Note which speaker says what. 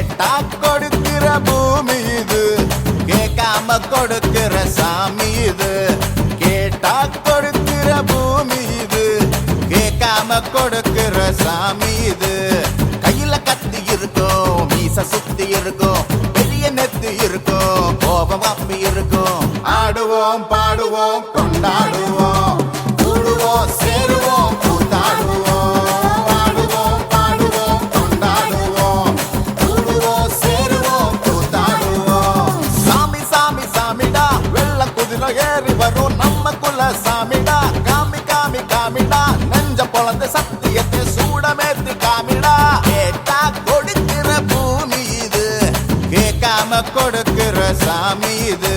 Speaker 1: கேட்டா கொடுக்கிற பூமி இது, கேட்காம கொடுக்கிற சாமி இது. கேட்டா கொடுக்கிற பூமி இது, கேட்காம கொடுக்கிற சாமி இது. கையில கத்தி இருக்கும், மீச சுத்தி இருக்கும், பெரிய நெத்தி இருக்கும், கோபம் அப்பி இருக்கும். ஆடுவோம் பாடுவோம் கொண்டாடுவோம், கூடுவோம் சேருவோம் கூத்தாடுவோம். ஆடுவோம் பாடுவோம் கொண்டாடுவோம், கூடுவோம் சேருவோம் கூத்தாடுவோம். சாமி சாமி சாமிடா, வெள்ள குதிரை ஏறி வரும் நம்ம குல சாமிடா. காமி காமி காமிடா, நெஞ்ச பொழந்த சத்தியத்தை சூடமேத்து காமிடா. கேட்டா கொடுக்கிற பூமி இது, கேட்காம கொடுக்கிற சாமி இது.